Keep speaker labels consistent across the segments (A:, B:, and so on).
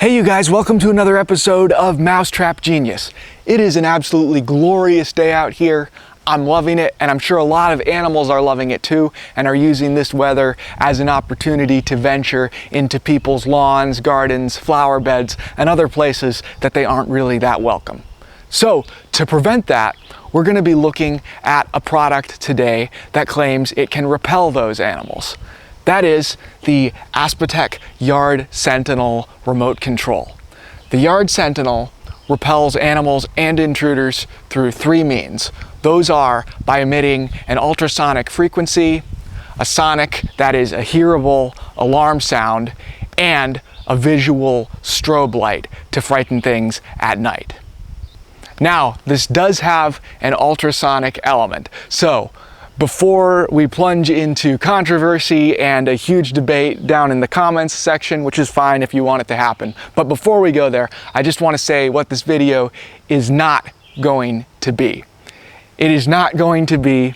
A: Hey you guys, welcome to another episode of Mousetrap Genius. It is an absolutely glorious day out here. I'm loving it, and I'm sure a lot of animals are loving it too and are using this weather as an opportunity to venture into people's lawns, gardens, flower beds, and other places that they aren't really that welcome. So, to prevent that, we're going to be looking at a product today that claims it can repel those animals. That is the Advantek Yard Sentinel remote control. The Yard Sentinel repels animals and intruders through three means. Those are by emitting an ultrasonic frequency, a sonic, that is a hearable alarm sound, and a visual strobe light to frighten things at night. Now, this does have an ultrasonic element, so before we plunge into controversy and a huge debate down in the comments section, which is fine if you want it to happen, but before we go there, I just want to say what this video is not going to be. It is not going to be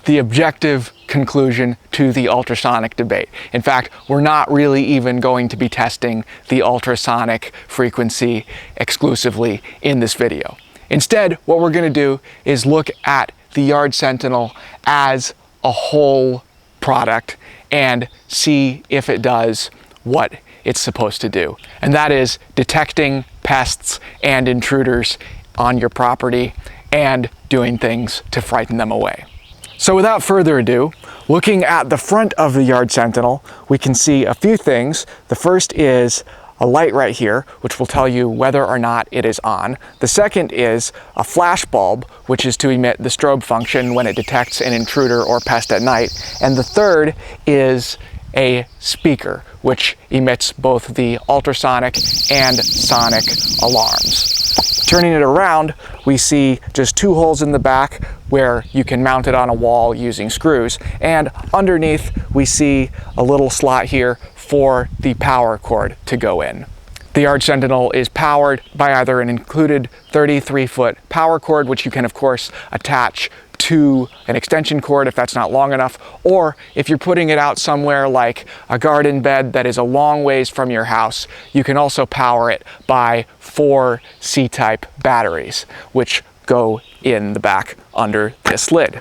A: the objective conclusion to the ultrasonic debate. In fact, we're not really even going to be testing the ultrasonic frequency exclusively in this video. Instead, what we're going to do is look at the Yard Sentinel as a whole product and see if it does what it's supposed to do. And that is detecting pests and intruders on your property and doing things to frighten them away. So without further ado, looking at the front of the Yard Sentinel, we can see a few things. The first is a light right here, which will tell you whether or not it is on. The second is a flash bulb, which is to emit the strobe function when it detects an intruder or pest at night. And the third is a speaker, which emits both the ultrasonic and sonic alarms. Turning it around, we see just two holes in the back where you can mount it on a wall using screws. And underneath, we see a little slot here for the power cord to go in. The Yard Sentinel is powered by either an included 33-foot power cord, which you can of course attach to an extension cord if that's not long enough, or if you're putting it out somewhere like a garden bed that is a long ways from your house, you can also power it by 4 C-type batteries, which go in the back under this lid.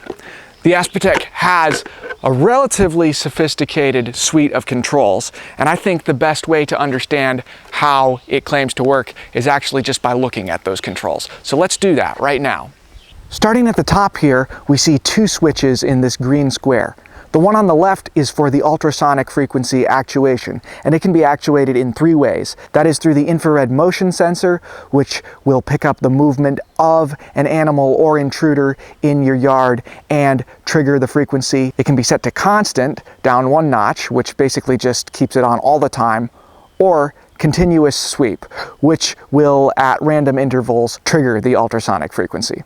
A: The Advantek has a relatively sophisticated suite of controls, and I think the best way to understand how it claims to work is actually just by looking at those controls. So let's do that right now. Starting at the top here, we see two switches in this green square. The one on the left is for the ultrasonic frequency actuation, and it can be actuated in 3 ways. That is through the infrared motion sensor, which will pick up the movement of an animal or intruder in your yard and trigger the frequency. It can be set to constant, down 1 notch, which basically just keeps it on all the time, or continuous sweep, which will at random intervals trigger the ultrasonic frequency.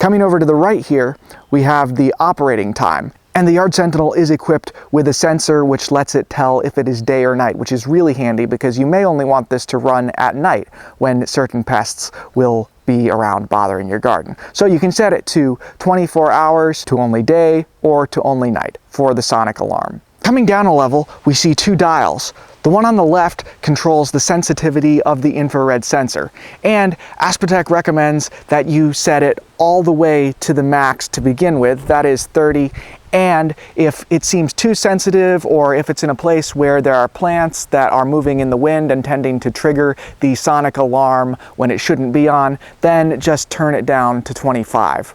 A: Coming over to the right here, we have the operating time. And the Yard Sentinel is equipped with a sensor which lets it tell if it is day or night, which is really handy because you may only want this to run at night when certain pests will be around bothering your garden. So you can set it to 24 hours, to only day, or to only night for the sonic alarm. Coming down a level, we see 2 dials. The one on the left controls the sensitivity of the infrared sensor, and Advantek recommends that you set it all the way to the max to begin with, that is 30, and if it seems too sensitive or if it's in a place where there are plants that are moving in the wind and tending to trigger the sonic alarm when it shouldn't be on, then just turn it down to 25.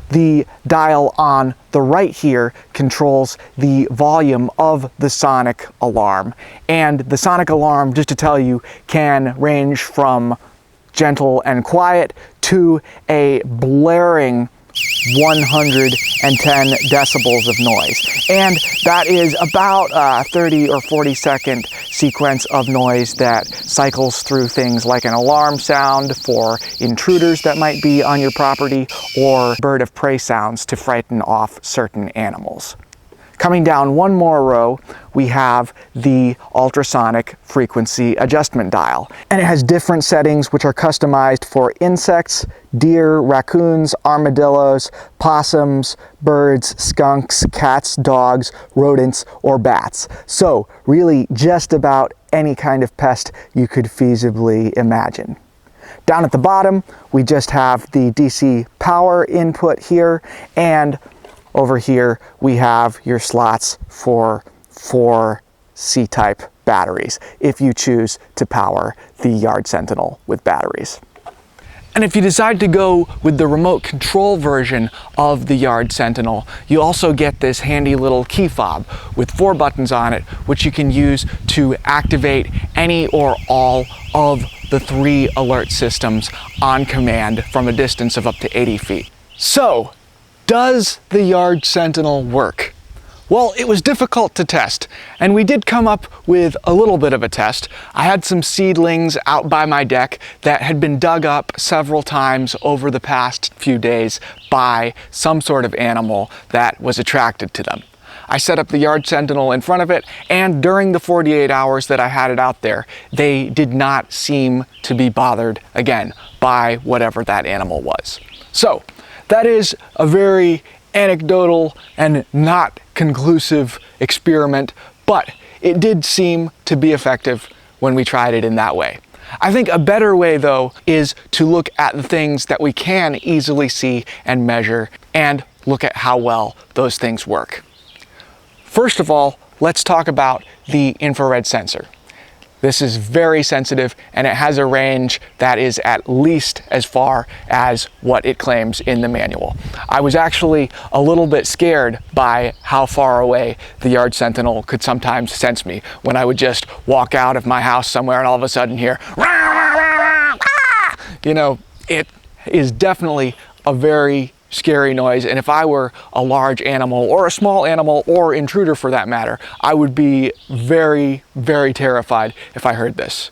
A: The dial on the right here controls the volume of the sonic alarm. And the sonic alarm, just to tell you, can range from gentle and quiet to a blaring 110 decibels of noise. And that is about a 30 or 40 second sequence of noise that cycles through things like an alarm sound for intruders that might be on your property or bird of prey sounds to frighten off certain animals. Coming down one more row, we have the ultrasonic frequency adjustment dial. And it has different settings which are customized for insects, deer, raccoons, armadillos, possums, birds, skunks, cats, dogs, rodents, or bats. So really just about any kind of pest you could feasibly imagine. Down at the bottom, we just have the DC power input here, and over here we have your slots for 4 C-type batteries if you choose to power the Yard Sentinel with batteries. And if you decide to go with the remote control version of the Yard Sentinel, you also get this handy little key fob with 4 buttons on it, which you can use to activate any or all of the 3 alert systems on command from a distance of up to 80 feet. So, does the Yard Sentinel work? Well, it was difficult to test, and we did come up with a little bit of a test. I had some seedlings out by my deck that had been dug up several times over the past few days by some sort of animal that was attracted to them. I set up the Yard Sentinel in front of it, and during the 48 hours that I had it out there, they did not seem to be bothered again by whatever that animal was. So, that is a very anecdotal and not conclusive experiment, but it did seem to be effective when we tried it in that way. I think a better way, though, is to look at the things that we can easily see and measure and look at how well those things work. First of all, let's talk about the infrared sensor. This is very sensitive, and it has a range that is at least as far as what it claims in the manual. I was actually a little bit scared by how far away the Yard Sentinel could sometimes sense me when I would just walk out of my house somewhere and all of a sudden hear, rah, rah, rah, rah. You know, it is definitely a very scary noise, and if I were a large animal or a small animal or intruder for that matter, I would be very, very terrified if I heard this.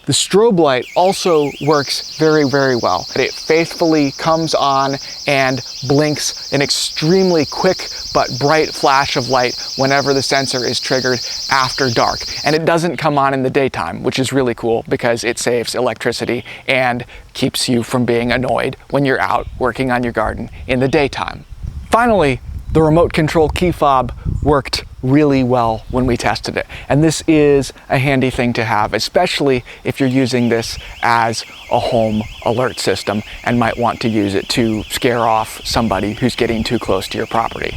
A: The strobe light also works very, very well. It faithfully comes on and blinks an extremely quick but bright flash of light whenever the sensor is triggered after dark. And it doesn't come on in the daytime, which is really cool because it saves electricity and keeps you from being annoyed when you're out working on your garden in the daytime. Finally, the remote control key fob worked really well when we tested it. And this is a handy thing to have, especially if you're using this as a home alert system and might want to use it to scare off somebody who's getting too close to your property.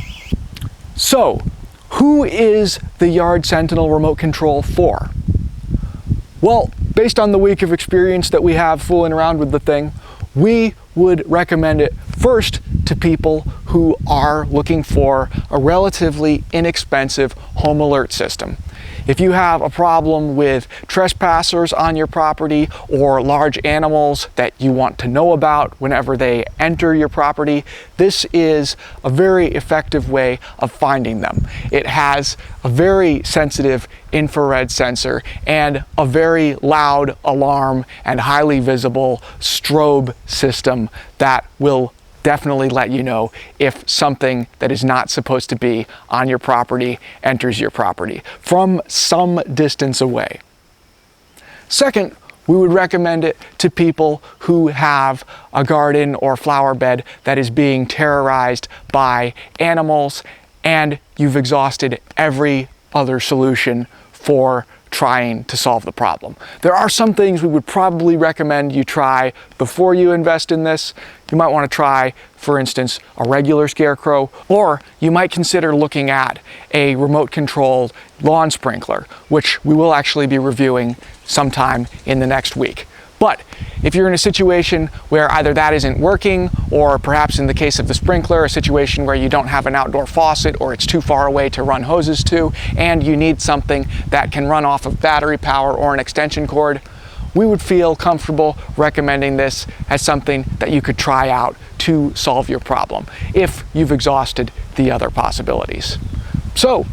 A: So, who is the Yard Sentinel remote control for? Well, based on the week of experience that we have fooling around with the thing, we would recommend it first to people who are looking for a relatively inexpensive home alert system. If you have a problem with trespassers on your property or large animals that you want to know about whenever they enter your property, this is a very effective way of finding them. It has a very sensitive infrared sensor and a very loud alarm and highly visible strobe system that will definitely let you know if something that is not supposed to be on your property enters your property from some distance away. Second, we would recommend it to people who have a garden or flower bed that is being terrorized by animals and you've exhausted every other solution for trying to solve the problem. There are some things we would probably recommend you try before you invest in this. You might want to try, for instance, a regular Scarecrow, or you might consider looking at a remote controlled lawn sprinkler, which we will actually be reviewing sometime in the next week. But if you're in a situation where either that isn't working, or perhaps in the case of the sprinkler, a situation where you don't have an outdoor faucet or it's too far away to run hoses to, and you need something that can run off of battery power or an extension cord, we would feel comfortable recommending this as something that you could try out to solve your problem if you've exhausted the other possibilities. So,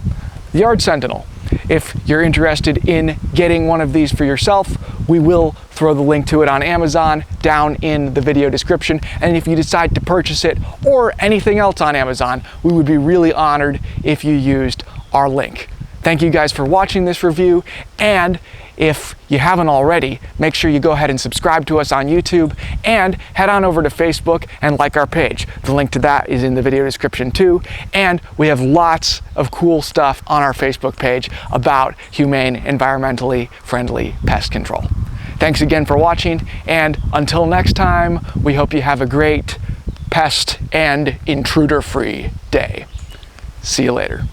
A: the Yard Sentinel. If you're interested in getting one of these for yourself, we will throw the link to it on Amazon down in the video description. And if you decide to purchase it or anything else on Amazon, we would be really honored if you used our link. Thank you guys for watching this review, and if you haven't already, make sure you go ahead and subscribe to us on YouTube and head on over to Facebook and like our page. The link to that is in the video description too, and we have lots of cool stuff on our Facebook page about humane, environmentally friendly pest control. Thanks again for watching, and until next time, we hope you have a great pest and intruder-free day. See you later.